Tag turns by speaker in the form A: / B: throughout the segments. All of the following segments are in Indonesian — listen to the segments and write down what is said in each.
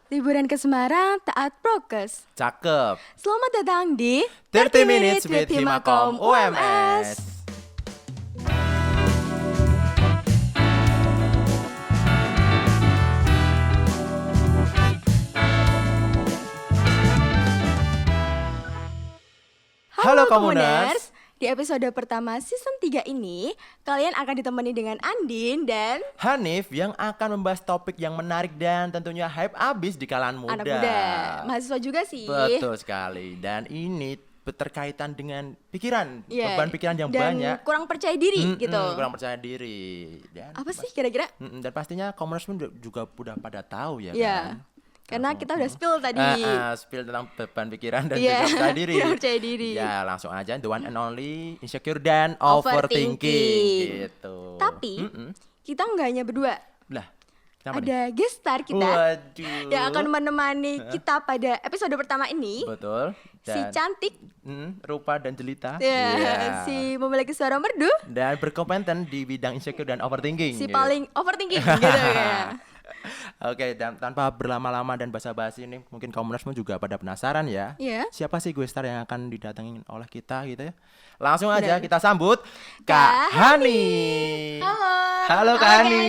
A: Liburan ke Semarang, taat prokes.
B: Cakep.
A: Selamat datang di
B: 30 Minutes with Himakom UMS. Halo Komuners.
A: Di episode pertama season 3 ini, kalian akan ditemani dengan Andin dan
B: Hanif yang akan membahas topik yang menarik dan tentunya hype abis di kalangan muda.
A: anak muda. Mahasiswa juga sih.
B: Betul sekali. Dan ini berkaitan dengan pikiran,
A: Iya,
B: beban pikiran yang
A: dan
B: banyak.
A: kurang percaya diri gitu.
B: Kurang percaya diri. Dan
A: Apa sih kira-kira?
B: Dan pastinya Komuners pun juga udah pada tahu ya
A: Iya.
B: kan.
A: Karena kita udah spill tadi.
B: Spill tentang beban pikiran dan
A: Iya,
B: juga percaya diri.
A: kurang percaya diri.
B: Ya langsung aja the one and only insecure dan
A: Overthinking.
B: overthinking gitu.
A: Tapi kita nggak hanya berdua.
B: Lah, kenapa nih?
A: Ada guest star kita
B: Waduh.
A: yang akan menemani kita pada episode pertama ini.
B: Betul.
A: Si cantik,
B: rupa dan jelita.
A: ya,
B: Iya.
A: si memiliki suara merdu,
B: Dan berkompeten di bidang insecure dan overthinking.
A: si
B: gitu.
A: paling overthinking gitu ya.
B: Oke, dan tanpa berlama-lama dan basa-basi ini mungkin Komuners pun juga pada penasaran ya.
A: Iya.
B: Siapa sih gue star yang akan didatengin oleh kita gitu ya? Langsung aja
A: Benar.
B: kita sambut
A: Kak
B: Kak Hani.
C: Halo.
B: Halo Kak Hani.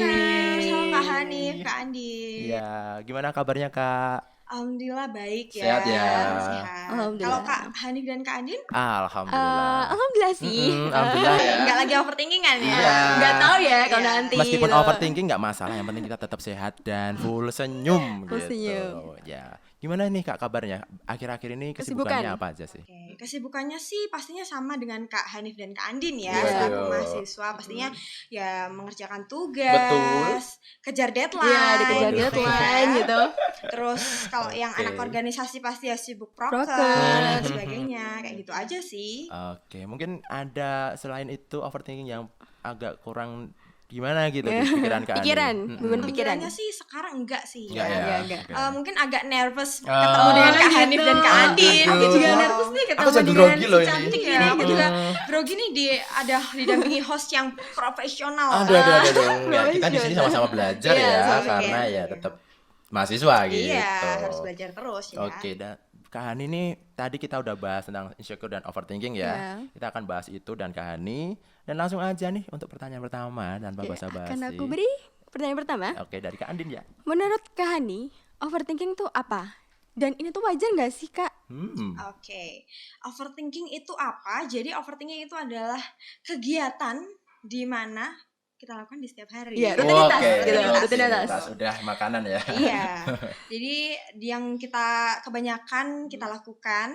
C: Bersama Kak Hanif, Kak Andi.
B: Iya, gimana kabarnya Kak?
C: Alhamdulillah baik ya.
B: Sehat ya?
C: Sehat.
A: Alhamdulillah.
C: Kalau Kak Hanif dan Kak Andin
B: Alhamdulillah.
A: Alhamdulillah sih.
B: Alhamdulillah ya.
C: nggak lagi overthinking kan ya?
B: Iya.
A: Nggak tahu ya kalau
C: Iya.
A: nanti.
B: Meskipun
A: gitu.
B: overthinking nggak masalah, yang penting kita tetap sehat dan full senyum
A: Full
B: gitu.
A: senyum.
B: Ya. Gimana nih Kak kabarnya? Akhir-akhir ini kesibukannya
A: Kesibukan.
B: apa aja sih?
C: Oke, kesibukannya sih pastinya sama dengan Kak Hanif dan Kak Andin ya.
A: Iya.
C: Selaku mahasiswa pastinya ya mengerjakan tugas,
B: Betul.
C: kejar deadline.
A: Iya, dikejar
B: Waduh.
A: deadline gitu.
C: Terus kalau yang
B: Oke.
C: anak organisasi pasti ya sibuk prokes
A: Prokes.
C: dan sebagainya, kayak gitu aja sih.
B: Oke, mungkin ada selain itu overthinking yang agak kurang gimana gitu di pikiran Kak Ani?
A: Pikiran, beban pikiran.
C: Alhamdulillahnya sih sekarang enggak sih
B: Enggak
C: ya.
B: ya?
A: enggak.
B: Oke.
C: Mungkin agak nervous
B: Oh.
C: ketemu dengan Kak
A: gitu.
C: Hanif dan Kak Andin.
B: Aduh.
C: Aku juga
A: Juga
C: nervous
A: nervous nih ketemu
B: Aku jadi
A: dengan
B: grogi
A: si
B: loh ini.
A: cantik
C: Iya,
A: ini
C: aku
A: gitu.
C: juga grogi nih didampingi host yang profesional.
B: Aduh. Ya, kita di sini sama-sama belajar
A: Iya,
B: ya,
A: sama-sama.
B: karena ya tetap mahasiswa gitu.
C: Iya, harus belajar terus ya.
B: Oke, dan Kak Hani ini tadi kita udah bahas tentang insecure dan overthinking ya.
A: Iya.
B: Kita akan bahas itu dan Kak Hani. Dan langsung aja nih untuk pertanyaan pertama tanpa
A: Oke,
B: basa-basi.
A: akan aku beri pertanyaan pertama.
B: Oke, dari Kak Andin ya.
A: Menurut Kak Hani, overthinking tuh apa? Dan ini tuh wajar nggak sih Kak?
C: Oke. Overthinking itu apa? Jadi overthinking itu adalah kegiatan di mana kita lakukan di setiap hari.
A: Iya, rutinitas
B: Oke,
A: gitu,
C: rutinitas.
A: rutinitas.
B: Udah makanan ya.
C: Iya, jadi yang kita kebanyakan kita lakukan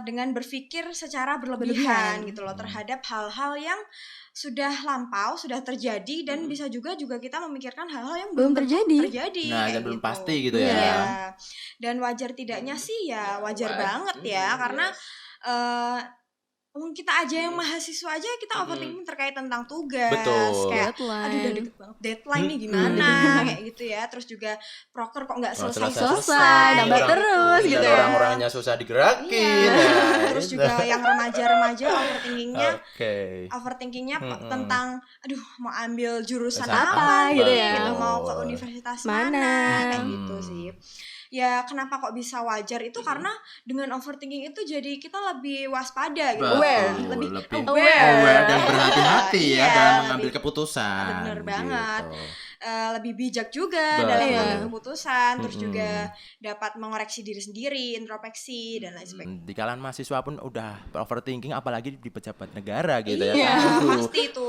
C: dengan berpikir secara berlebihan gitu loh terhadap hal-hal yang sudah lampau, sudah terjadi dan bisa juga kita memikirkan hal-hal yang
A: Belum
C: tentu
A: terjadi.
B: Nah,
C: kayak
B: dan belum
C: gitu.
B: pasti gitu ya.
C: Iya. Dan wajar tidaknya sih ya wajar banget ya karena kita aja yang mahasiswa aja kita overthinking terkait tentang tugas.
B: Betul.
C: Kayak
A: Deadline.
C: aduh udah deket banget deadline nih gimana kayak gitu ya. Terus juga proker kok nggak
A: Selesai, nambah
B: Orang-
A: terus
B: dan
A: gitu ya.
B: orang-orangnya susah digerakin.
C: Iya.
B: ya,
C: Terus
B: gitu.
C: juga yang remaja-remaja
B: Oke.
C: overthinkingnya tentang aduh mau ambil jurusan
B: Apa,
C: apa
A: gitu
C: nih,
A: ya.
C: gitu mau ke universitas
A: Mana.
C: mana kayak gitu sih. Ya kenapa kok bisa wajar itu karena dengan overthinking itu jadi kita lebih waspada gitu.
B: Betul.
A: Aware.
C: Lebih
A: aware.
B: Aware dan berhati-hati ya
C: Iya,
B: dalam mengambil
C: lebih-
B: keputusan.
C: Bener banget.
B: Gitu.
C: Lebih bijak juga
B: Betul.
C: dalam
A: Iya.
C: mengambil keputusan, terus juga dapat mengoreksi diri sendiri, introspeksi dan lain sebagainya.
B: Di kalangan mahasiswa pun udah overthinking apalagi di pejabat negara gitu ya.
A: Iya.
B: Aduh.
C: Pasti itu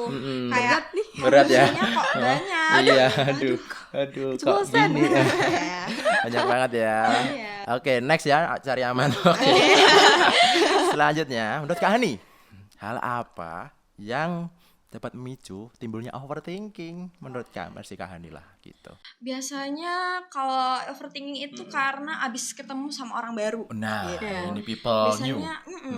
C: kayak
B: Berat ya.
C: fungsinya kok banyak.
B: Iya, aduh kok
A: Keceplosan.
B: gini ya.
C: Ya.
B: Banyak banget ya.
C: Iya.
B: Oke, next ya, cari aman. Oke. Selanjutnya, menurut Kak Hani, hal apa yang dapat memicu timbulnya overthinking menurut Kak Hani lah gitu.
C: Biasanya kalau overthinking itu karena abis ketemu sama orang baru.
B: Nah,
A: Iya.
B: ini people new.
C: Biasanya,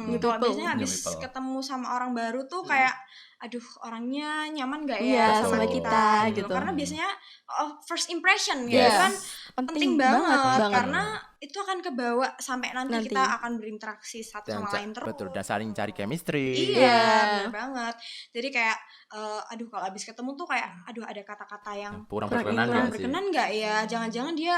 A: New
C: kalau
A: people.
C: biasanya
B: New
C: abis
B: people.
C: ketemu sama orang baru tuh kayak, aduh orangnya nyaman gak
A: Iya,
C: ya
B: sama
A: kita, gitu.
C: Karena biasanya first impression gitu
B: Yes.
C: kan penting banget,
A: banget.
C: karena itu akan kebawa sampai nanti
A: Nanti.
C: kita akan berinteraksi satu
B: Dan
C: sama lain terus.
B: betul, dan saling cari chemistry.
C: Iya, bener banget. Jadi kayak, aduh kalau abis ketemu tuh kayak, aduh ada kata-kata yang
B: Kurang
A: Kurang
B: berkenan berkenan nggak sih?
C: berkenan nggak ya, jangan-jangan dia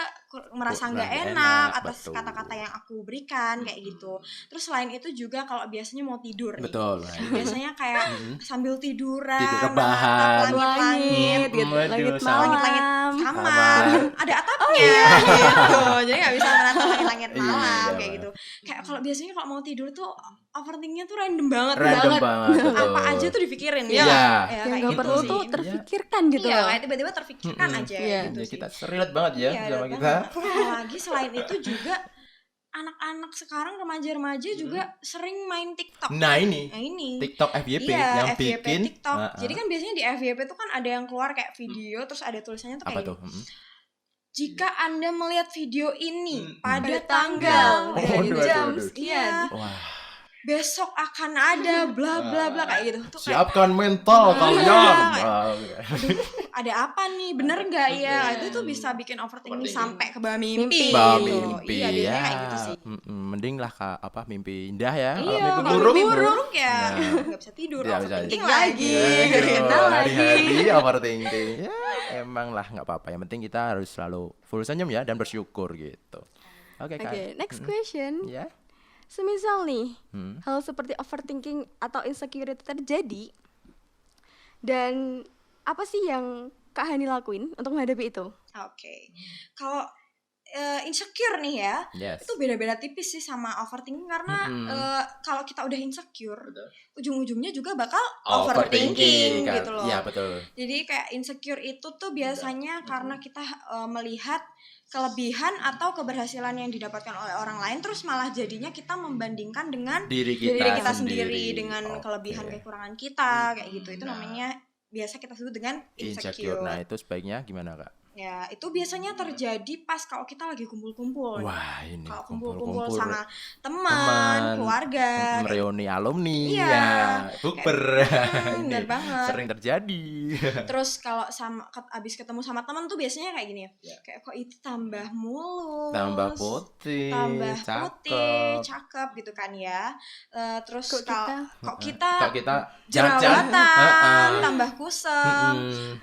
C: merasa
B: Kurang
C: nggak
B: enak,
C: enak atas
B: betul.
C: kata-kata yang aku berikan kayak gitu. Terus selain itu juga kalau biasanya mau tidur nih,
B: Betul.
C: biasanya kayak sambil tiduran,
B: Tidur
C: menatap
B: rebahan.
C: langit-langit,
A: gitu,
B: Waduh,
A: langit
B: sama-
C: langit-langit
A: malam.
C: kamar,
B: Kamar.
C: kan ada atapnya gitu, jadi nggak bisa menatap langit-langit
B: Iya,
C: malam
B: iya,
C: kayak
B: Bang.
C: gitu. Kayak kalau biasanya kalau mau tidur tuh overthinkingnya tuh random banget,
B: Random banget, betul.
C: apa aja tuh dipikirin
B: Iya.
C: ya,
A: Yang
C: kayak
A: nggak
C: gitu
A: perlu
C: sih.
A: tuh terfikirkan gitu
C: Iya,
A: loh.
C: kayak tiba-tiba terfikirkan aja
A: Iya.
C: gitu
B: Ya,
C: sih.
B: kita relate banget ya
C: Iya,
B: sama
C: relate
B: kita.
C: banget. Apalagi selain itu juga anak-anak sekarang remaja-remaja juga sering main TikTok.
B: Nah ini
C: Nah ini.
B: TikTok FYP
C: Iya,
B: yang
C: FYP
B: bikin
C: TikTok.
B: Heeh.
C: Jadi kan biasanya di FYP tuh kan ada yang keluar kayak video terus ada tulisannya tuh
B: apa
C: kayak
B: tuh?
C: gini. Jika Anda melihat video ini pada
A: Pada
C: tanggal
A: tanggal
C: dan
B: Waduh, waduh,
C: jam
B: waduh.
C: sekian,
B: Wah,
C: besok akan ada bla bla bla kayak gitu. Tuh kayak,
B: siapkan mental kalian.
C: kayak,
B: Wah,
C: ada apa nih, bener nggak ya? Itu tuh bisa bikin overthinking sampai ke bawah mimpi.
B: Bah,
C: gitu.
B: mimpi
C: Iya, biasanya
B: ya.
C: kayak gitu sih.
B: Mending lah mimpi indah ya. Kalau
C: Iya,
B: mimpi
C: kalau
B: buruk,
C: mimpi buruk ya
B: Nah.
C: nggak bisa tidur,
B: Nggak bisa
C: overthinking
A: tidur.
C: lagi.
A: Iya, kenal lagi.
B: Hari-hari overthinking. Ya, emang lah nggak apa-apa. Yang penting kita harus selalu full senyum ya dan bersyukur gitu. Oke, Kak.
A: Oke, next question.
B: Ya.
A: Semisal nih,
B: Hmm.
A: hal seperti overthinking atau insecurity terjadi, dan apa sih yang Kak Hani lakuin untuk menghadapi itu?
C: Oke, kalau insecure nih ya,
B: Yes.
C: itu beda-beda tipis sih sama overthinking karena kalau kita udah insecure, ujung-ujungnya juga bakal overthinking
B: Kak.
C: gitu loh.
B: Iya, betul.
C: Jadi kayak insecure itu tuh biasanya karena kita melihat kelebihan atau keberhasilan yang didapatkan oleh orang lain, terus malah jadinya kita membandingkan dengan
B: Diri
C: diri kita sendiri dengan
B: Oke.
C: kelebihan kekurangan kita kayak gitu. Itu namanya biasa kita sebut dengan insecure.
B: Nah, itu sebaiknya gimana, Kak?
C: Ya, itu biasanya terjadi pas kalau kita lagi kumpul-kumpul.
B: Wah, ini
C: Kalau kumpul-kumpul
B: kumpul-kumpul
C: sama teman,
B: teman,
C: keluarga.
B: reuni alumni,
C: Iya.
B: ya, bukber.
C: Bener
B: Ini
C: banget.
B: sering terjadi.
C: Terus kalau abis ketemu sama teman tuh biasanya kayak gini ya. Kayak kok itu tambah mulus,
B: Tambah putih,
C: tambah putih,
B: cakep.
C: cakep gitu kan ya. Terus
A: Kok
C: kok kita
B: Kalau kita jajan,
C: jerawatan, tambah kusem,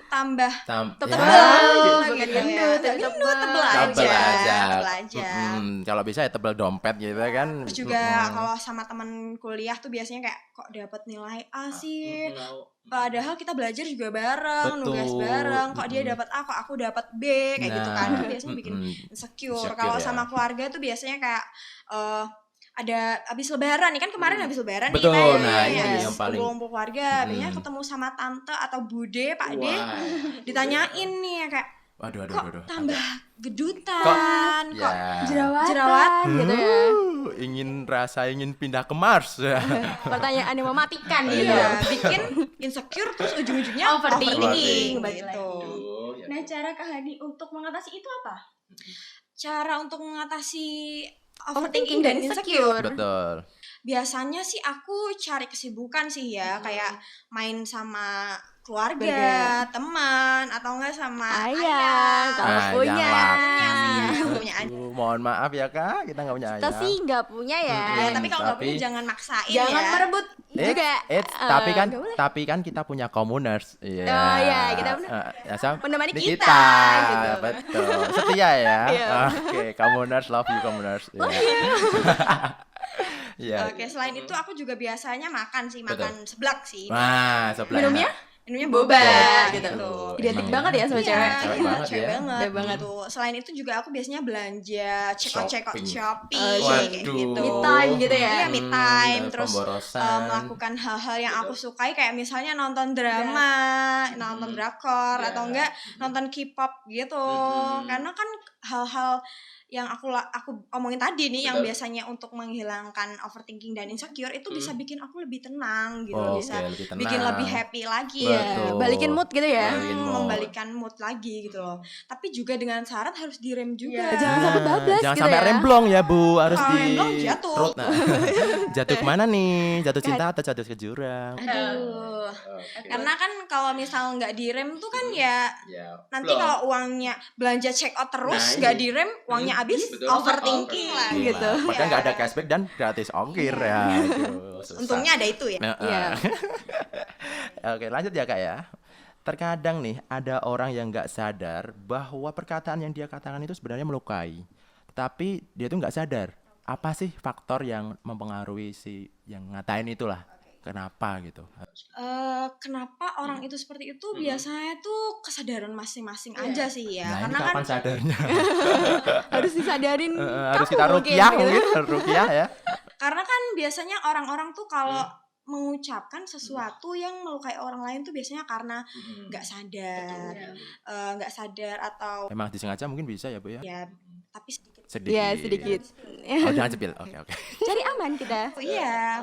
C: tambah
A: Tebel,
C: gitu ya.
A: gendut,
C: Gendut,
A: tebel.
C: tebel aja.
B: Tebel aja. Kalau bisa ya tebel dompet gitu kan.
C: Terus juga kalau sama teman kuliah tuh biasanya kayak kok dapat nilai A sih. Padahal kita belajar juga bareng,
B: Betul.
C: nugas bareng. Kok dia dapat A, kok aku dapat B, kayak gitu kan. Itu biasanya bikin insecure.
B: Insecure
C: Kalau
B: ya.
C: sama keluarga tuh biasanya kayak ada habis lebaran nih kan, kemarin habis lebaran
B: Betul,
C: nih Pak,
B: nah
C: ya.
B: ini yang paling-
C: kumpul keluarga, biasanya ketemu sama tante atau bude, Pak De, ditanyain nih ya kayak
B: Waduh,
C: kok
B: aduh.
C: tambah gedutan, kok
B: Ya.
A: Jerawatan gitu ya.
B: Ingin pindah ke Mars.
A: Pertanyaan yang mematikan gitu.
C: iya, bikin insecure terus ujung-ujungnya
A: Overthinking,
C: overthinking gitu.
A: Nah, cara Kak Hani untuk mengatasi itu apa?
C: Cara untuk mengatasi
A: Overthinking dan insecure.
B: Betul.
C: biasanya sih aku cari kesibukan sih ya, kayak main sama keluarga,
A: Keluarga.
C: teman, atau enggak sama
A: Ayah, kalau
B: Nah,
A: punya.
B: yang laku.
C: Punya sih ya, punya aja.
B: Mohon maaf ya Kak, kita nggak punya
A: Kita
B: ayah.
A: sih nggak punya ya.
C: Ya, tapi kalau nggak
B: tapi-
C: punya jangan maksain
A: Jangan
C: ya.
A: merebut juga.
B: Tapi kan
A: nggak boleh.
B: tapi kan kita punya commoners. Iya.
A: Oh, iya, kita menemani
B: Ini
A: kita, gitu.
B: Betul. Setia ya.
A: Iya.
B: Oke, commoners love you commoners. Iya. Iya.
C: Oke, selain itu aku juga biasanya makan sih,
B: Betul.
C: makan seblak sih.
B: Wah, sebelah.
A: Minumnya?
C: Minumnya
A: Boba,
C: boba
A: gitu.
C: gitu.
A: Identik
B: Emang
A: banget ya sama
C: Iya,
A: cewek.
B: Cewek
C: iya,
B: banget
C: cewek
B: ya.
C: banget,
A: Cewek banget.
C: gitu. Selain itu juga aku biasanya belanja, cekot-cekot
B: Shopping.
C: shopping,
A: Waduh.
C: kayak gitu.
A: Me time gitu ya.
C: Iya, me time.
B: Bener,
C: Terus
B: pemborosan.
C: melakukan hal-hal yang aku sukai, kayak misalnya nonton drama, nonton drakor, atau enggak nonton K-pop gitu. Karena kan hal-hal yang aku omongin tadi nih, yang biasanya untuk menghilangkan overthinking dan insecure itu bisa bikin aku lebih tenang gitu,
B: Oke,
C: bisa
B: lebih tenang.
C: bikin lebih happy lagi
B: Betul.
C: ya.
A: Balikin mood gitu ya.
B: Balikin mood.
C: Membalikan mood lagi gitu loh. Tapi juga dengan syarat harus direm juga.
A: Jangan sampai bablas
B: Jangan
A: gitu
B: sampai
A: ya.
B: remblong ya Bu, harus
C: Kalau
B: di
C: remblong jatuh.
B: road. Nah. Jatuh kemana nih? Jatuh cinta atau jatuh ke jurang?
C: Aduh. Karena kan kalau misal nggak direm tuh kan ya nanti kalau uangnya belanja check out terus nggak direm, uangnya habis, overthinking lah
B: Gila.
C: gitu.
B: Padahal nggak ada cashback dan gratis ongkir ya. Aduh, susah.
C: Untungnya ada itu ya.
B: Nah,
A: Iya.
B: Oke, lanjut ya Kak ya. terkadang nih ada orang yang nggak sadar bahwa perkataan yang dia katakan itu sebenarnya melukai, tapi dia tuh nggak sadar apa sih faktor yang mempengaruhi si yang ngatain itulah, kenapa gitu.
C: Kenapa orang itu seperti itu biasanya tuh kesadaran masing-masing aja sih ya.
B: Nah ini
C: Karena kan
B: kapan sadarnya?
A: Harus disadarin
B: Harus
A: kamu
B: kita
A: mungkin,
B: rukyah
A: gitu.
B: mungkin, rukyah ya.
C: karena kan biasanya orang-orang tuh kalau mengucapkan sesuatu yang melukai orang lain tuh biasanya karena nggak sadar, nggak sadar atau
B: Emang disengaja mungkin bisa ya Bu ya?
C: ya tapi sedikit.
B: Sedikit.
A: Ya sedikit.
B: Oh jangan cepil, oke.
A: Cari aman kita.
C: Iya,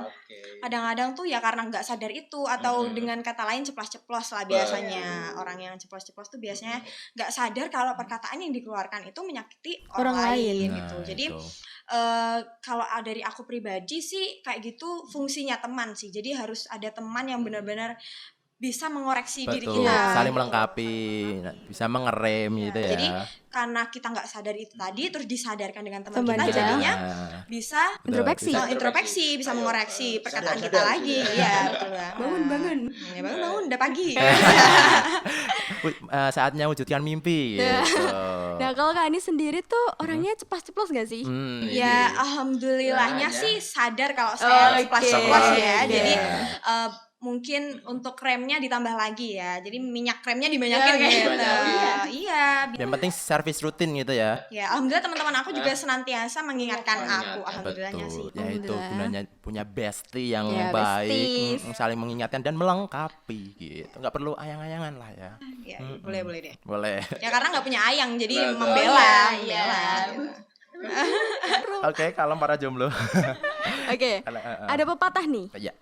C: kadang-kadang tuh ya karena nggak sadar itu atau dengan kata lain ceplos-ceplos lah biasanya. Orang yang ceplos-ceplos tuh biasanya nggak sadar kalau perkataan yang dikeluarkan itu menyakiti orang
A: Orang lain.
C: lain gitu.
B: Nah,
C: Jadi
B: itu.
C: kalau dari aku pribadi sih kayak gitu fungsinya teman sih. Jadi harus ada teman yang benar-benar bisa mengoreksi diri
B: Betul,
C: kita.
B: saling
C: gitu.
B: melengkapi, bisa mengerem gitu ya.
C: Jadi karena kita nggak sadar itu tadi, terus disadarkan dengan teman
A: Teman
C: kita,
A: kita.
C: jadinya
B: Nah,
C: bisa
B: betul,
A: Introspeksi.
B: bisa-
C: introspeksi, bisa mengoreksi perkataan
D: sadar,
C: kita
D: sadar,
C: lagi.
D: gitu
C: Iya, betul banget.
A: Bangun.
C: Ya, bangun, udah pagi.
B: saatnya wujudkan mimpi gitu.
A: Nah kalau Kak Ani sendiri tuh orangnya ceplas-ceplos gak sih?
C: Ya, alhamdulillahnya sih sadar kalau saya
A: Oke.
C: ceplas-ceplos ya.
A: Oke.
C: Jadi mungkin untuk remnya ditambah lagi ya. Jadi minyak remnya dibanyakin
A: Ya,
C: gitu.
D: dibanyakin.
C: Iya.
B: Yang penting servis rutin gitu ya.
C: Ya, alhamdulillah teman-teman aku juga senantiasa mengingatkan aku. Alhamdulillahnya sih.
B: Betul. Ya itu
A: Alhamdulillah.
B: gunanya punya bestie yang
A: Ya,
B: baik,
A: besties.
B: saling mengingatkan dan melengkapi gitu. Nggak perlu ayang-ayangan lah ya.
C: Ya, boleh deh.
B: Boleh.
C: Ya karena nggak punya ayang, jadi
D: Betul.
C: membela.
A: Iya.
C: gitu.
B: Oke, kalau para jomblo.
A: Oke. Ada pepatah nih.
B: Ya,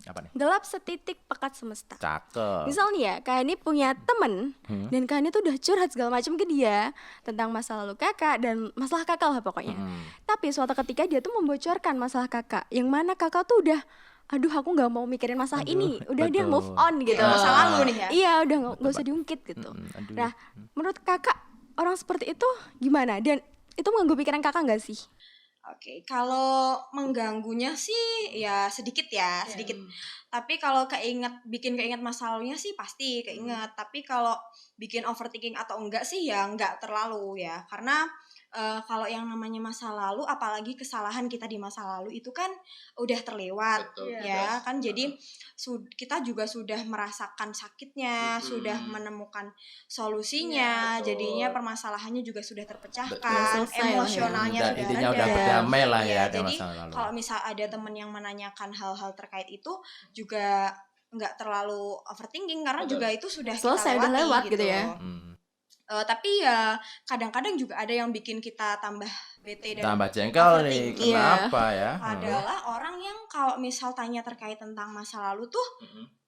B: apa nih?
A: Gelap setitik pekat semesta.
B: Cakep.
A: Misal nih ya, Kak Ani punya temen dan Kak Ani tuh udah curhat segala macam ke dia tentang masa lalu kakak dan masalah kakak lah pokoknya. Tapi suatu ketika dia tuh membocorkan masalah kakak, yang mana kakak tuh udah, aduh aku nggak mau mikirin masalah ini, udah dia
B: betul.
A: move on gitu.
C: Ya, masa lalu nih ya.
A: Iya, udah nggak usah diungkit gitu.
B: aduh.
A: Nah, menurut kakak orang seperti itu gimana? Dan itu mengganggu pikiran kakak nggak sih?
C: Oke, kalau mengganggunya sih ya sedikit ya, sedikit. Tapi kalau bikin keinget masa lalunya sih pasti keinget. Tapi kalau bikin overthinking atau enggak sih ya enggak terlalu ya. Karena kalau yang namanya masa lalu, apalagi kesalahan kita di masa lalu itu kan udah terlewat.
D: Betul,
C: Ya
D: jelas.
C: kan, jadi kita juga sudah merasakan sakitnya, sudah menemukan solusinya,
D: Iya, betul.
C: jadinya permasalahannya juga sudah terpecahkan,
A: Betul. Selesai lah ya.
C: emosionalnya
B: Udah,
C: sudah
B: intinya
C: reda.
B: udah berdamai lah ya
C: Iya,
B: dengan
C: jadi
B: masa lalu.
C: kalau misal ada temen yang menanyakan hal-hal terkait itu juga nggak terlalu overthinking karena
D: Betul.
C: juga itu sudah
A: Selesai,
C: kita
A: udah
C: lewati
A: lewat
C: gitu
A: gitu ya.
C: Tapi ya kadang-kadang juga ada yang bikin kita tambah bete dan
B: Tambah jengkel nih,
C: overthinking.
B: kenapa ya?
C: Adalah orang yang kalau misal tanya terkait tentang masa lalu tuh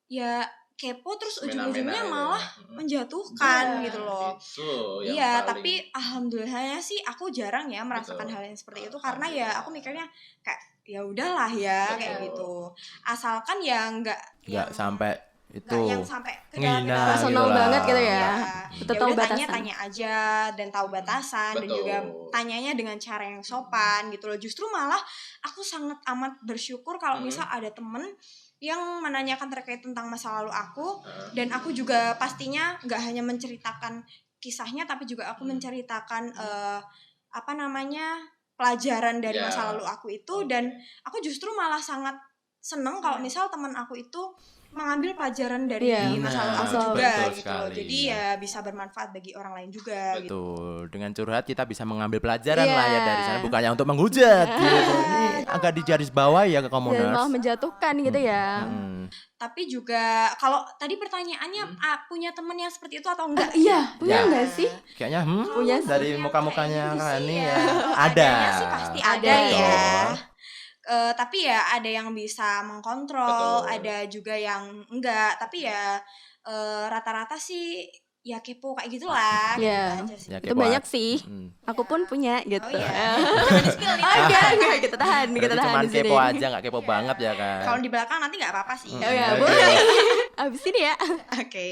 C: ya kepo terus ujung-ujungnya malah menjatuhkan gitu loh.
D: Itu yang
C: Iya,
D: paling-
C: tapi alhamdulillahnya sih aku jarang ya merasakan
D: Betul.
C: hal yang seperti itu karena ya aku mikirnya kayak ya udahlah ya kayak
D: Betul.
C: gitu. Asalkan ya nggak
B: Nggak sampai
C: nggak
B: itu
C: yang sampai ke
B: ngehina
C: dalam-dalam
B: gitu
A: Personal
B: lah.
A: banget gitu ya.
C: ya.
A: Betul
C: Ya
A: tahu
C: udah
A: batasan.
C: tanya aja dan tahu batasan dan
D: Betul.
C: juga tanyanya dengan cara yang sopan gitu loh. Justru malah aku sangat amat bersyukur kalau misal ada temen yang menanyakan terkait tentang masa lalu aku dan aku juga pastinya nggak hanya menceritakan kisahnya tapi juga aku menceritakan apa namanya pelajaran dari
D: Ya.
C: masa lalu aku itu dan aku justru malah sangat seneng kalau misal teman aku itu mengambil pelajaran dari
A: Iya.
C: masa lalu aku
A: Nah,
C: juga
B: betul
C: gitu
B: sekali.
C: loh. Jadi ya bisa bermanfaat bagi orang lain juga gitu.
B: Betul, dengan curhat kita bisa mengambil pelajaran
A: Iya.
B: lah ya dari sana, bukannya untuk menghujat gitu. Ini agak di garis bawah ya ke
A: Dan malah
B: komuners.
A: menjatuhkan gitu ya.
C: Tapi juga kalau tadi pertanyaannya punya temen yang seperti itu atau enggak?
A: Iya, punya
B: Ya.
A: nggak sih?
B: Kayaknya
A: Punya sih.
B: dari muka-mukanya
C: Kayak gitu
B: kan
C: sih
B: ini
C: ya.
B: ya ada.
C: Adanya sih pasti ada
A: Betul.
C: ya. Tapi ya ada yang bisa mengkontrol,
D: Betul.
C: ada juga yang enggak. Tapi ya rata-rata sih ya kepo kayak gitulah. kayak
A: Iya.
C: gitu aja sih.
B: Ya,
A: Itu
B: kepo
A: banyak
B: aja.
A: sih. Aku pun punya gitu.
C: Oh iya. Jangan di-spill nih.
A: Enggak, kita tahan, kita
B: Berarti
A: tahan
B: cuman
A: di sini.
B: kepo aja, nggak kepo banget ya kan.
C: Kalau di belakang nanti nggak apa-apa sih.
A: Oh ya,
B: Oke.
A: boleh. Abis ini ya.
C: Oke.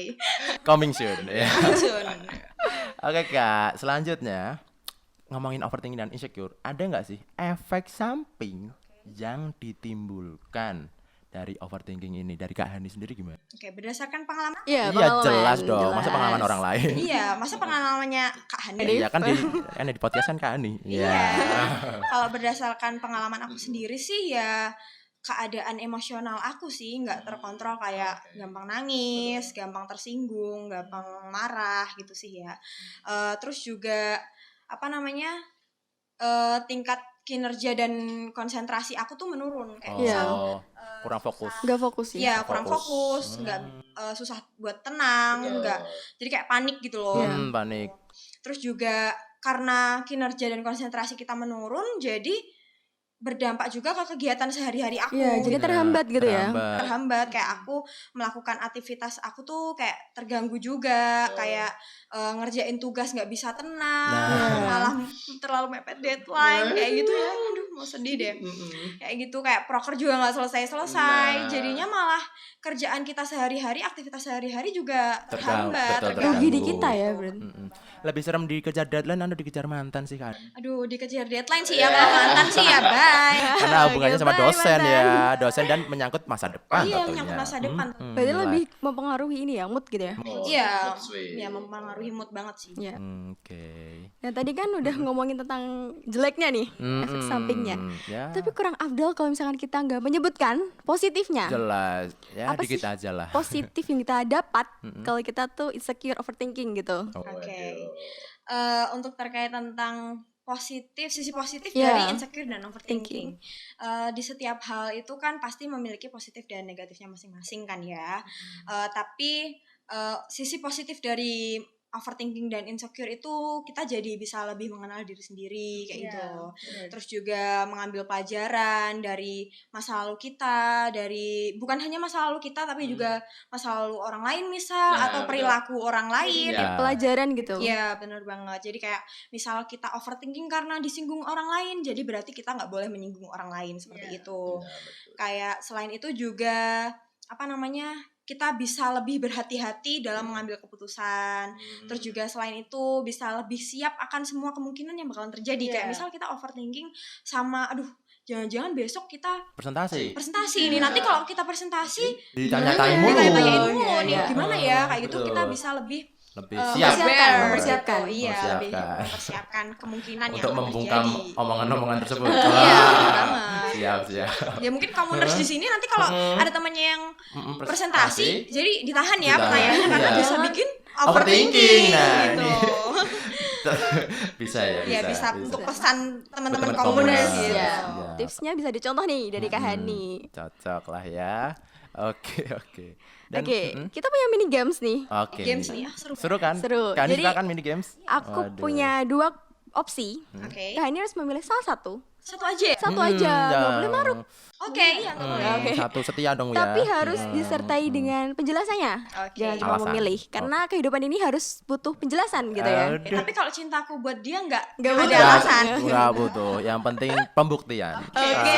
B: Coming soon ya.
C: Langsung.
B: Oke Kak, selanjutnya ngomongin overthinking dan insecure, ada nggak sih efek samping yang ditimbulkan dari overthinking ini? Dari Kak Hani sendiri gimana?
C: Oke, berdasarkan pengalaman.
A: Iya,
B: Iya
A: pengalaman,
B: jelas dong, masa
A: jelas.
B: pengalaman orang lain?
C: Iya, masa pengalamannya Kak Hani?
B: Iya kan di podcast kan Kak Hani.
C: Iya. Kalau berdasarkan pengalaman aku sendiri sih ya keadaan emosional aku sih nggak terkontrol, kayak gampang nangis, gampang tersinggung, gampang marah gitu sih ya. Terus juga apa namanya, tingkat kinerja dan konsentrasi aku tuh menurun, kayak
A: Iya.
C: misal
B: Kurang fokus.
A: Nggak fokus ya.
C: ya kurang fokus, nggak susah buat tenang, nggak, jadi kayak panik gitu loh.
B: Panik.
C: Terus juga karena kinerja dan konsentrasi kita menurun, jadi berdampak juga ke kegiatan sehari-hari aku.
A: Iya, jadi terhambat gitu ya.
C: Terhambat, kayak aku melakukan aktivitas aku tuh kayak terganggu juga, kayak ngerjain tugas nggak bisa tenang, malah terlalu mepet deadline kayak gitu ya. Aduh, mau sedih deh. Kayak gitu, kayak proker juga nggak selesai-selesai. Jadinya malah kerjaan kita sehari-hari, aktivitas sehari-hari juga terhambat.
B: Betul,
C: terganggu.
A: Rugi di kita ya berarti.
B: Lebih serem dikejar deadline atau dikejar mantan sih Kak?
C: Aduh, dikejar deadline sih ya, kalau mantan sih ya bye.
B: Karena hubungannya sama
A: Bye,
B: dosen
A: mantan.
B: ya, dosen dan menyangkut masa depan
C: Iya,
B: tentunya.
C: menyangkut masa depan.
A: Berarti lebih mempengaruhi ini ya, mood gitu ya.
C: Iya, ya mempengaruhi mood banget sih.
A: Iya.
B: Oke.
A: Nah, tadi kan udah ngomongin tentang jeleknya nih, efek sampingnya.
B: Ya,
A: Tapi kurang afdol kalau misalkan kita nggak menyebutkan positifnya.
B: jelas. Ya
A: Apa
B: dikit
A: sih
B: aja lah.
A: positif yang kita dapat kalau kita tuh insecure overthinking gitu.
C: Oke. Untuk terkait tentang sisi positif
A: Iya.
C: dari insecure dan overthinking. Di setiap hal itu kan pasti memiliki positif dan negatifnya masing-masing kan ya. Tapi sisi positif dari overthinking dan insecure itu kita jadi bisa lebih mengenal diri sendiri kayak gitu. Terus juga mengambil pelajaran dari masa lalu kita, dari bukan hanya masa lalu kita tapi juga masa lalu orang lain misal, atau perilaku orang lain.
B: Ya.
A: Pelajaran gitu.
C: Iya, benar banget. Jadi kayak misal kita overthinking karena disinggung orang lain, jadi berarti kita nggak boleh menyinggung orang lain seperti itu. Kayak selain itu juga apa namanya, kita bisa lebih berhati-hati dalam mengambil keputusan. Terus juga selain itu bisa lebih siap akan semua kemungkinan yang bakalan terjadi. Kayak misal kita overthinking sama aduh, jangan-jangan besok kita
B: Presentasi.
C: ini, nanti kalau kita presentasi
B: Ditanya-tanyain mulu.
C: ditanya-tanyain mulu nih
A: Iya.
C: gimana ya, kayak gitu.
B: Betul.
C: Kita bisa lebih
B: Lebih siap
A: mempersiapkan.
C: gitu. Iya, lebih
B: Mempersiapkan.
C: mempersiapkan kemungkinan
B: untuk
C: yang akan
B: membungkam
C: terjadi.
B: omongan-omongan tersebut.
C: Iya,
B: Wah,
C: bener banget.
B: siap.
C: Ya mungkin kamu nurse di sini nanti kalau ada temannya yang presentasi, jadi ditahan ya
B: Ditahan,
C: pertanyaannya karena
B: iya.
C: bisa bikin
B: Overthinking,
C: overthinking
B: nah,
C: gitu.
B: ini. bisa ya,
C: Ya bisa untuk pesan teman-teman
B: Teman-teman
C: komunis
B: komunis.
C: gitu.
A: Iya.
B: Iya.
A: Tipsnya bisa dicontoh nih dari Kak Hani.
B: Cocok lah ya. Oke. Dan,
A: Oke, kita punya mini games nih.
B: Oke.
C: Games nih ya, seru.
B: Seru kan?
A: Seru.
B: Kan
A: Jadi,
B: kita kan mini games.
A: Aku
B: Waduh.
A: punya 2 opsi.
C: Oke.
A: Kak Hani harus memilih salah satu.
C: Satu aja.
A: Satu aja, nggak boleh maruk.
C: Oke, iya nggak boleh.
A: Oke.
B: Satu setia dong ya.
A: Tapi harus disertai dengan penjelasannya.
C: Oke.
A: Jangan cuma
B: Alasan.
A: memilih, karena kehidupan ini harus butuh penjelasan gitu ya.
B: Aduh.
C: Tapi kalau cintaku buat dia nggak
A: Nggak
C: ada
A: butuh.
C: alasan.
B: Nggak butuh. Yang penting pembuktian.
C: Oke.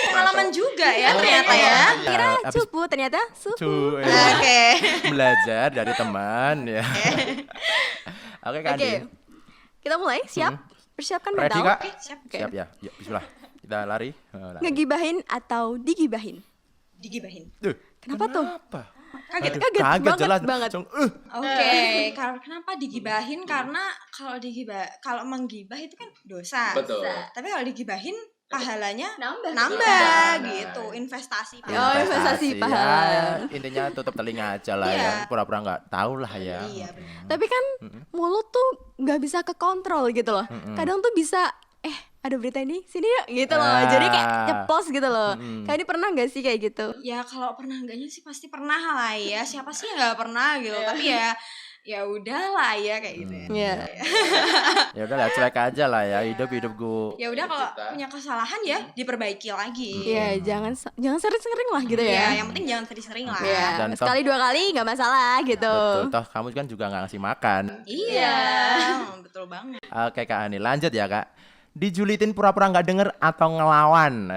C: Pengalaman juga ya ternyata ya.
A: Kira
B: Habis
A: cupu, ternyata supu.
B: cu-
C: Oke.
B: belajar dari teman ya. Oke Kak
A: Oke,
B: Andi.
A: kita mulai. Siap? Persiapkan
B: Ready
A: mental.
B: Kak?
C: Oke, siap.
B: Siap ya. Yuk, bismillah. Kita lari. Lari.
A: Ngegibahin atau digibahin?
C: Digibahin.
B: Duh,
A: Kenapa tuh?
C: Kaget.
A: Kaget banget,
B: jelas.
A: banget.
B: Langsung,
C: Oke, kenapa digibahin? Karena kalau menggibah itu kan dosa.
D: Betul.
C: Tapi kalau digibahin pahalanya
A: Nambah.
C: gitu, investasi.
A: Oh, investasi
B: ya,
A: pahala.
B: intinya tutup telinga aja lah
C: Iya.
B: ya. Pura-pura nggak tahu lah ya.
C: Iya, benar.
A: Tapi kan mulut tuh nggak bisa kekontrol gitu loh. Kadang tuh bisa ada berita ini sini yuk gitu loh.
B: Ah.
A: Jadi kayak ceplos gitu loh. Kayak ini pernah nggak sih kayak gitu?
C: Ya kalau pernah enggaknya sih pasti pernah lah ya. Siapa sih yang nggak pernah gitu. Tapi ya udahlah ya kayak gitu ya.
A: Iya.
B: Ya udah lah, cuek aja lah ya. Hidup gue.
C: Ya udah kalau punya kesalahan ya diperbaiki lagi.
A: Iya, jangan sering-sering lah gitu
C: Ya,
A: ya.
C: yang penting jangan sering-sering lah.
A: Iya,
B: Dan
A: sekali 2 kali nggak masalah gitu.
B: Betul, toh kamu kan juga nggak ngasih makan.
C: Iya, betul banget.
B: Oke Kak Ani, lanjut ya Kak. Dijulitin pura-pura nggak denger atau ngelawan?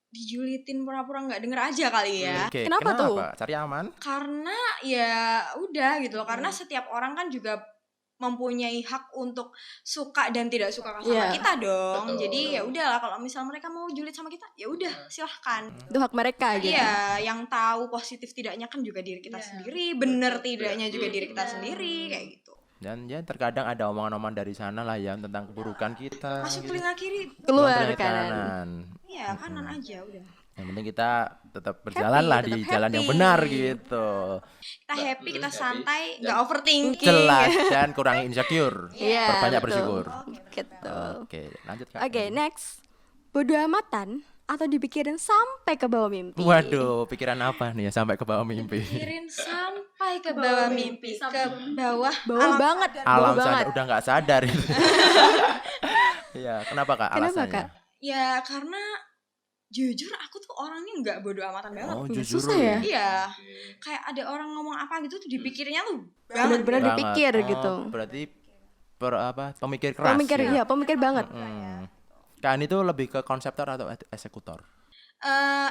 C: Dijulitin pura-pura nggak denger aja kali ya.
B: Oke,
A: Kenapa tuh?
B: Cari aman?
C: Karena ya udah gitu loh. Karena setiap orang kan juga mempunyai hak untuk suka dan tidak suka sama
A: Iya.
C: kita dong.
D: Betul.
C: Jadi ya udahlah, kalau misal mereka mau julid sama kita ya udah silahkan.
A: Itu hak mereka gitu.
C: Iya, yang tahu positif tidaknya kan juga diri kita sendiri, bener tidaknya juga diri kita sendiri, kayak gitu.
B: Dan ya terkadang ada omongan-omongan dari sana lah ya tentang keburukan kita.
C: Masuk
B: gitu.
C: telinga kiri,
A: Keluar
B: Telinga
A: kanan.
C: iya kanan aja udah.
B: Yang penting kita tetap berjalan lah di
A: tetap
B: jalan yang
A: happy.
B: benar gitu.
C: Kita happy, kita
D: happy.
C: santai, nggak overthinking.
B: Jelas dan kurangi insecure.
A: Iya,
B: Perbanyak
A: betul.
B: bersyukur.
A: Gitu.
B: Oke, lanjut Kak.
A: Oke, next. Bodo amatan atau dipikirin sampai ke bawah mimpi?
B: Waduh, pikiran apa nih ya sampai ke bawah mimpi?
C: Pikirin sampai ke bawah mimpi, ke bawah
A: Bawah
C: alam
A: banget,
B: Alam
A: bawah
B: sadar
A: banget.
B: udah nggak sadar itu. Iya, kenapa Kak
A: Kenapa,
B: alasannya?
A: Kak?
C: Ya karena jujur aku tuh orangnya nggak bodo amatan banget.
B: Oh,
A: Nggak
B: jujur
A: susah ya?
C: Iya, kayak ada orang ngomong apa gitu tuh dipikirnya tuh banget.
A: Bener-bener
B: Banget.
A: dipikir
B: Oh,
A: gitu.
B: Berarti pemikir keras.
A: Pemikir,
B: ya?
A: iya, pemikir banget.
B: Kak ini tuh lebih ke konseptor atau eksekutor?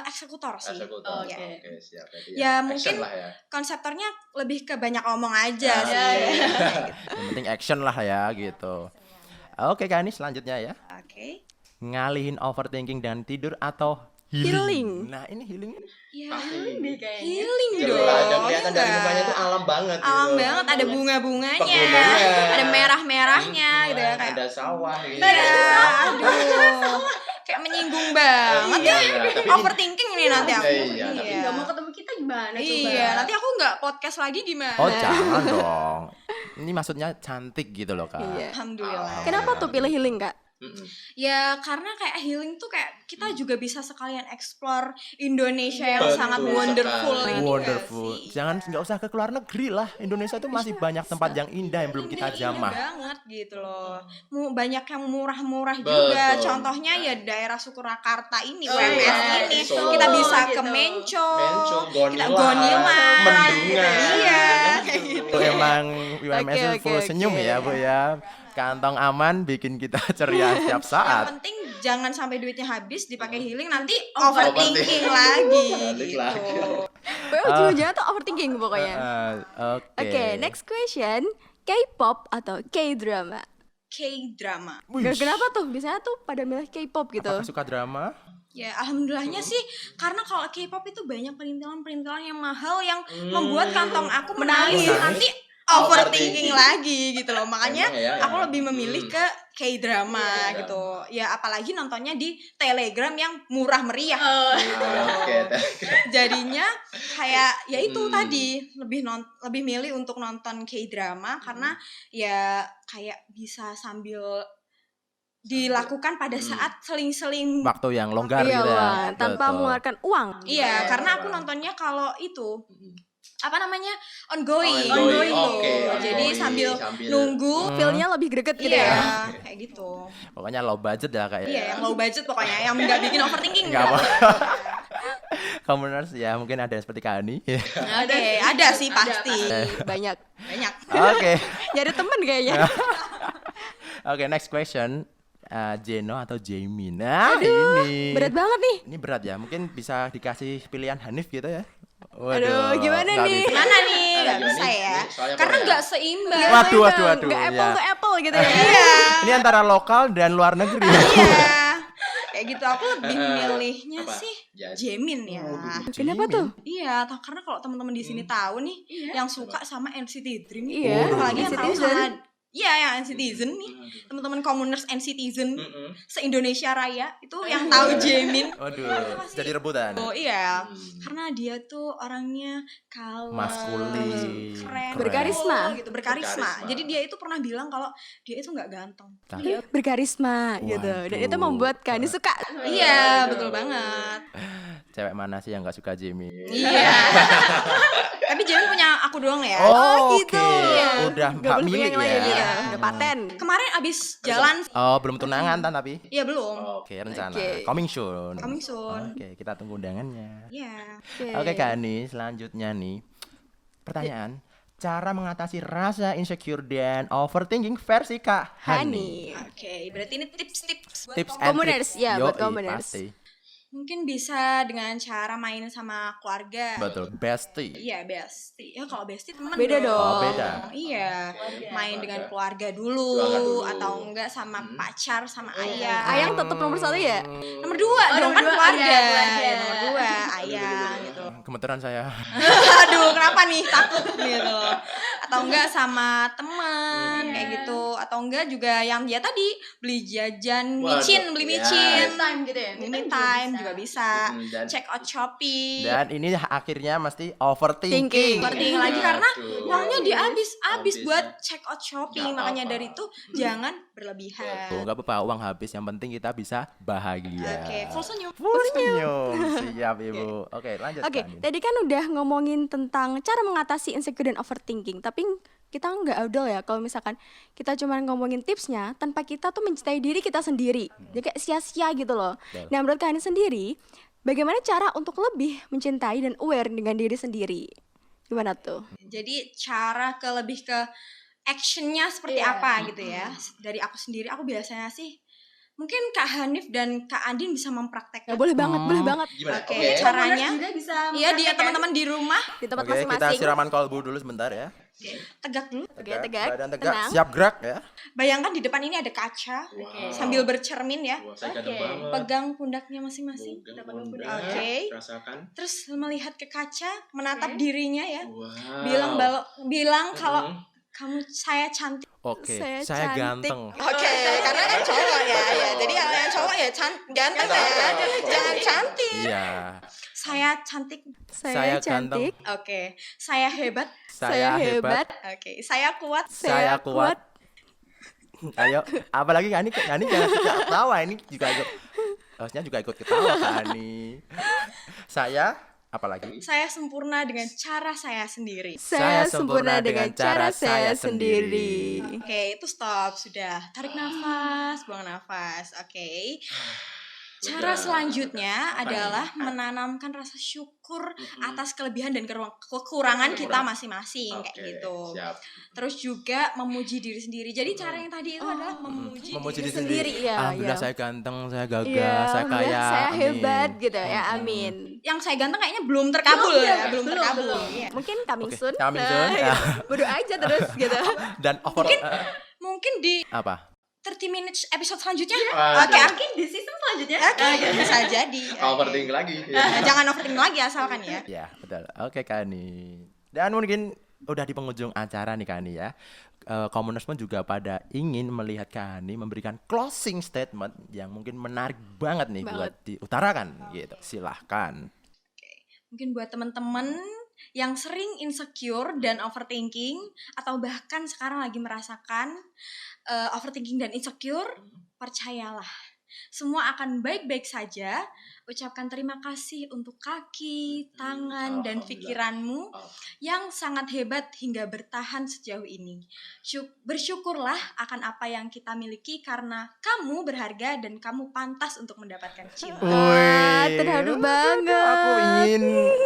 C: Eksekutor sih.
D: Eksekutor.
C: Iya.
D: Oke, siap. Jadi
C: Ya,
D: action
C: mungkin
D: lah ya.
C: Konseptornya lebih ke banyak omong aja
D: Ya,
C: sih.
B: Yang penting action lah ya gitu. Oke Kak ini selanjutnya ya.
C: Oke.
B: Ngalihin overthinking dan tidur atau
A: Healing.
B: Nah ini healing ini.
C: Ya,
D: Pasti.
C: healing dong.
D: Jelas, dan kelihatan dari
C: Iya.
D: mukanya tuh alam banget
C: Alam
D: gitu.
C: banget, ada bunga-bunganya,
D: Pegunungan.
C: ada merah-merahnya gitu ya kayak.
D: Ada sawah gitu.
C: Iya, aduh. Kayak menyinggung banget ya.
D: Iya, tapi
C: Overthinking ini nanti aku.
D: Iya, tapi
C: Iya.
E: Nggak mau ketemu kita gimana coba?
C: Iya, nanti aku nggak podcast lagi gimana?
B: Oh jangan dong. Ini maksudnya cantik gitu loh Kak.
A: Iya.
C: Alhamdulillah.
A: Kenapa tuh pilih healing, Kak?
D: Mm-mm.
C: Ya karena kayak healing tuh kayak kita juga bisa sekalian explore Indonesia yang
D: Betul
C: sangat
D: sekali.
C: wonderful ini nggak
B: Wonderful.
C: sih?
B: Jangan nggak usah ke luar negeri lah. Indonesia tuh masih banyak tempat yang indah yang belum kita
C: Indah
B: jamah.
C: banget gitu loh. Banyak yang murah-murah
D: Betul.
C: juga. Contohnya ya daerah Sukurakarta ini,
D: Oh,
C: UMS
D: iya,
C: ini.
D: Solo.
C: Kita bisa ke
E: Gitu.
C: Menco.
D: Menco,
C: Kita
D: Gonila,
C: Gonila.
D: Mendungan.
C: Iya.
B: Itu emang UMS
A: Oke,
B: itu full
A: oke,
B: senyum
A: oke.
B: ya Bu ya. Kantong aman bikin kita ceria setiap
C: Yang
B: saat.
C: penting jangan sampai duitnya habis dipakai healing nanti
D: Overthinking.
C: overthinking lagi
D: Balik
C: gitu.
D: lagi.
A: Pokoknya ujung-ujungnya tuh overthinking pokoknya.
B: Oke.
A: Oke, next question. K-pop atau K-drama?
C: K-drama.
B: Wih,
A: Kenapa tuh? Biasanya tuh pada milih K-pop gitu.
B: apakah suka drama?
C: Ya alhamdulillahnya sih karena kalau K-pop itu banyak perintilan-perintilan yang mahal yang membuat kantong aku menangis.
B: Menangis.
C: Nanti overthinking lagi gitu loh. Makanya
D: Emang ya,
C: aku
D: ya.
C: lebih memilih ke K-drama
D: Iya.
C: gitu. Ya apalagi nontonnya di Telegram yang murah meriah. gitu.
D: Oke,
C: Jadinya kayak ya itu
D: Hmm.
C: tadi lebih milih untuk nonton K-drama karena ya kayak bisa sambil dilakukan pada saat seling-seling.
B: Waktu yang longgar
A: Iya,
B: gitu ya.
A: Wak, tanpa
B: Betul.
A: mengeluarkan uang.
C: Iya, karena aku nontonnya kalau itu apa namanya ongoing,
D: Ongoing,
C: gitu.
D: oke,
C: Jadi
D: ongoing,
C: sambil
D: sambil-
C: nunggu.
A: Feel-nya lebih greget gitu
C: Iya,
A: ya.
C: kayak gitu.
B: Pokoknya low budget ya kayak.
C: Iya, yang low budget pokoknya, yang nggak bikin overthinking.
B: Nggak apa. Commoners ya mungkin ada yang seperti Kani.
C: Oke, ada sih pasti.
A: Banyak.
C: Banyak.
B: Oke.
A: Nyari temen kayaknya.
B: Oke, next question. Jeno atau Jamie? Nah, ini.
A: Berat banget nih.
B: Ini berat ya. Mungkin bisa dikasih pilihan Hanif gitu ya.
A: Aduh, gimana
B: nggak
A: nih?
B: bisa.
C: Mana nih? Nggak
D: Gimana
C: bisa
D: nih?
C: ya.
D: Ini soalnya
C: Karena
D: Korea.
C: nggak seimbang.
B: Waduh,
A: Nggak
B: waduh, waduh,
A: Nggak
B: ya.
A: apple to apple gitu ya.
C: Iya.
B: Ini antara lokal dan luar negeri.
C: Iya. Kayak gitu aku lebih milihnya
D: Apa?
C: sih
D: Jadi.
C: Jamin ya.
A: Kenapa tuh?
C: Iya, karena kalau teman-teman di sini tahu nih yang suka sama NCT Dream,
A: Iya,
C: apalagi yang tahu
A: NCTzen.
C: sama yang NCTzen nih, teman-teman commoners NCTzen se-Indonesia Raya itu yang tahu Jamin.
B: Waduh, jadi rebutan.
C: Oh iya, karena dia tuh orangnya kalem,
B: Maskulin,
C: keren,
A: Berkarisma.
C: gitu, berkarisma.
D: Berkarisma.
C: Jadi dia itu pernah bilang kalau dia itu nggak ganteng.
A: Iya, berkarisma gitu. Dan itu
B: Waduh.
A: membuat Kani suka.
C: Iya, betul banget.
B: Cewek mana sih yang nggak suka Jamie?
C: Iya. Tapi Jamin punya aku doang ya.
B: Oh,
A: gitu.
B: oke.
A: Iya.
B: Udah
A: Nggak
B: hak
A: boleh punya
B: milik
A: yang lain,
B: ya.
A: iya. Udah paten.
C: Kemarin abis jalan,
B: Oh, belum tunangan tan tapi.
C: ya belum.
B: Oke, rencana.
A: Oke.
B: Coming soon.
C: Coming soon.
B: Oke, kita tunggu undangannya.
C: Iya.
B: Oke Kak Ani, selanjutnya nih. Pertanyaan, cara mengatasi rasa insecure dan overthinking versi Kak Hani.
A: Hani.
C: Oke, berarti ini tips-tips buat
B: Tips and
A: Commoners,
B: tricks.
A: ya, buat
B: Yoi,
A: commoners.
B: pasti.
C: Mungkin bisa dengan cara main sama keluarga.
B: Betul, bestie.
C: Iya, bestie. Ya kalau bestie teman
A: Beda dong.
B: Oh, beda.
C: Iya, main dengan keluarga dulu, atau enggak sama pacar, sama ayah.
A: Ayang tetap nomor 1 ya?
C: Nomor 2 dong, kan
A: nomor dua,
C: keluarga.
A: keluarga.
C: Ya, nomor 2 ayah gitu.
B: Gemeteran saya.
C: Aduh, kenapa nih takut gitu. Atau enggak sama teman kayak gitu, atau enggak juga yang dia tadi beli jajan, beli micin.
A: Time gitu ya?
C: Me time juga bisa.
D: Dan-
C: Check out Shopee.
B: Dan ini akhirnya mesti overthinking.
C: Overthinking lagi karena
D: Aduh.
C: uangnya dia habis
D: Habis
C: buat
D: ya.
C: check out Shopee.
D: Nggak
C: Makanya
D: apa-apa.
C: dari itu jangan berlebihan.
B: Tuh, nggak apa-apa, uang habis, yang penting kita bisa bahagia.
C: Oke, full senyum.
B: Full senyum. Siap, Ibu. Oke, lanjut.
A: Oke,
B: Kak Andin.
A: tadi kan udah ngomongin tentang cara mengatasi insecure dan overthinking, tapi kita nggak adil ya kalau misalkan kita cuma ngomongin tipsnya tanpa kita tuh mencintai diri kita sendiri. Jadi kayak sia-sia gitu loh.
B: Betul.
A: Nah, menurut kalian sendiri, bagaimana cara untuk lebih mencintai dan aware dengan diri sendiri? Gimana tuh?
C: Jadi cara lebih ke actionnya seperti
A: Iya.
C: apa gitu ya. Dari aku sendiri, aku biasanya sih mungkin Kak Hanif dan Kak Andin bisa
A: Ya
C: mempraktekkan.
A: boleh banget, boleh banget.
D: Gimana?
C: Oke,
D: Oke.
C: caranya.
A: juga bisa
C: Iya, dia teman-teman di rumah
A: di tempat
B: Oke, kita
A: masing-masing.
B: siraman kolbu dulu sebentar ya.
C: tegak dulu.
A: Oke, tegak,
B: Badan tegak,
A: tenang.
B: siap gerak ya.
C: Bayangkan di depan ini ada kaca
D: Wow.
C: sambil bercermin ya.
D: Wah, saya
A: Oke.
D: kadang banget.
C: Pegang pundaknya masing-masing.
D: Pegang
C: Oke.
D: pundak, rasakan.
C: Terus melihat ke kaca, menatap
A: Oke.
C: dirinya ya.
D: Wow.
C: Bilang kalau
D: Mm-mm.
C: kamu saya cantik.
B: Oke,
A: Saya
B: saya
A: cantik.
B: ganteng.
C: Oke, karena kan cowok ya. Jadi kalau yang cowok ya ganteng ya. Jangan cantik.
B: Iya.
C: Saya cantik.
A: Saya
B: ganteng.
A: cantik,
C: Oke. Saya hebat.
A: saya hebat,
C: Oke. Saya kuat.
B: Saya kuat. Ayo, apalagi Kak Ani jangan suka ketawa, ini juga ikut. Harusnya juga ikut ketawa Kak Ani. Saya apalagi?
C: Saya sempurna dengan cara saya sendiri.
A: saya sempurna dengan cara saya sendiri.
C: Oke, itu stop sudah. Tarik nafas, buang nafas. Oke. Cara
D: Udah.
C: selanjutnya
D: Apa
C: adalah menanamkan rasa syukur atas kelebihan dan kekurangan kita masing-masing kayak
D: Oke,
C: gitu.
D: siap.
C: Terus juga memuji diri sendiri. Jadi cara yang tadi itu adalah memuji,
B: Memuji
C: diri
B: diri sendiri.
A: ya,
B: Alhamdulillah
A: ya.
B: saya ganteng, saya gagah,
A: Iya,
B: saya kaya.
A: alhamdulillah saya
B: amin.
A: hebat gitu ya, amin.
C: Yang saya ganteng kayaknya belum terkabul ya, belum terkabul. Iya.
A: Mungkin coming
B: Oke,
A: soon.
B: coming soon.
A: Nah,
B: Ya.
A: Bodoh aja terus gitu.
B: Dan over
C: Mungkin di
B: apa?
C: 30 minutes episode selanjutnya.
D: Waduh.
C: Oke,
A: Mungkin di season selanjutnya.
C: Oke, bisa jadi.
D: Overthinking lagi.
C: Jangan overthinking lagi asalkan ya.
B: Ya, betul. Oke Kak Ani. Dan mungkin udah di penghujung acara nih Kak Ani ya. Komuners pun juga pada ingin melihat Kak Ani memberikan closing statement yang mungkin menarik banget nih
A: Banget.
B: buat diutarakan gitu. Silahkan.
C: Mungkin buat teman-teman yang sering insecure dan overthinking atau bahkan sekarang lagi merasakan overthinking dan insecure, percayalah semua akan baik-baik saja. Ucapkan terima kasih untuk kaki, tangan, dan
D: Alhamdulillah.
C: pikiranmu yang sangat hebat hingga bertahan sejauh ini. Bersyukurlah akan apa yang kita miliki karena kamu berharga dan kamu pantas untuk mendapatkan cinta.
A: Wah, terharu banget.
B: Aku ingin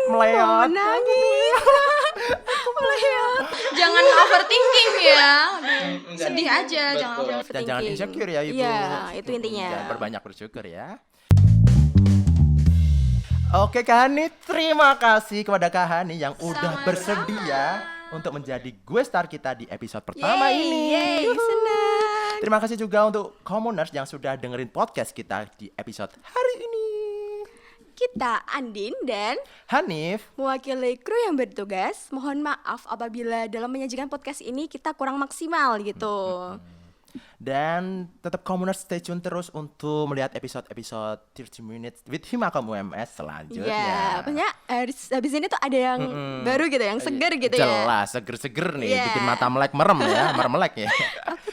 B: meleot.
A: Nangis. Aku melihat.
C: Jangan overthinking ya.
D: Enggak.
C: Sedih aja,
D: Betul.
C: jangan
B: Dan jangan
A: Overthinking.
B: insecure ya Ibu.
A: Iya, itu intinya.
B: Jangan perbanyak bersyukur ya. Oke Kak Hani, terima kasih kepada Kak Hani yang udah
C: Sama-sama.
B: bersedia untuk menjadi gue star kita di episode pertama
A: Yeay,
B: ini.
A: yeay, senang.
B: Terima kasih juga untuk Komuners yang sudah dengerin podcast kita di episode hari ini.
A: Kita Andin dan
B: Hanif,
A: mewakili kru yang bertugas, mohon maaf apabila dalam menyajikan podcast ini kita kurang maksimal gitu.
B: dan tetap Komuners stay tune terus untuk melihat episode-episode 30 Minutes with Himakom UMS selanjutnya.
A: Ya, pokoknya habis ini tuh ada yang baru gitu, yang segar gitu ya.
B: Jelas, seger-seger nih,
A: Iya.
B: bikin mata melek merem ya, melek ya.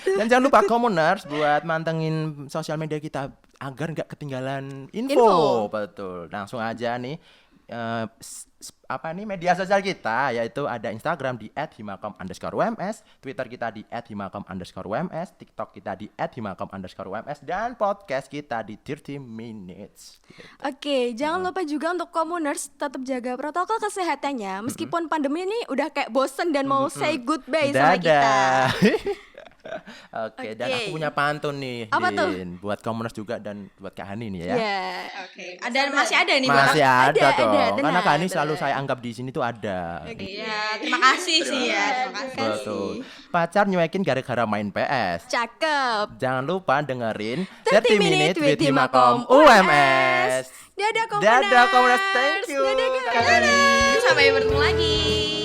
B: Dan jangan lupa Komuners buat mantengin sosial media kita agar nggak ketinggalan info.
A: Info.
B: Betul, langsung aja nih. Media sosial kita yaitu ada Instagram di @himakom_ums, Twitter kita di @himakom_ums, TikTok kita di @himakom_ums, dan podcast kita di 30 Minutes.
A: Oke, jangan lupa juga untuk Komuners tetap jaga protokol kesehatannya meskipun pandemi ini udah kayak bosen dan mau say goodbye sama kita.
B: Dadah. Oke, dan
A: Oke.
B: aku punya pantun nih,
A: Apa tuh?
B: Din, buat Commoners juga dan buat Kak Hani nih ya.
A: Ya.
C: Oke, masih ada nih buat
B: Masih
C: aku.
B: ada,
A: Ada,
B: dong. Karena
A: tenang,
B: Kak Hani selalu
A: tenang.
B: saya anggap di sini tuh ada.
C: Iya, terima kasih sih ya, terima kasih.
B: Betul. Pacar nyuekin gara-gara main PS.
A: Cakep.
B: Jangan lupa dengerin
A: 30
B: 30 Minute with
A: Himakom
B: Himakom UMS.
A: Dadah Commoners.
B: Dadah Commoners, thank you.
A: Dadah, Kak.
B: Kak Hani.
C: Sampai bertemu lagi.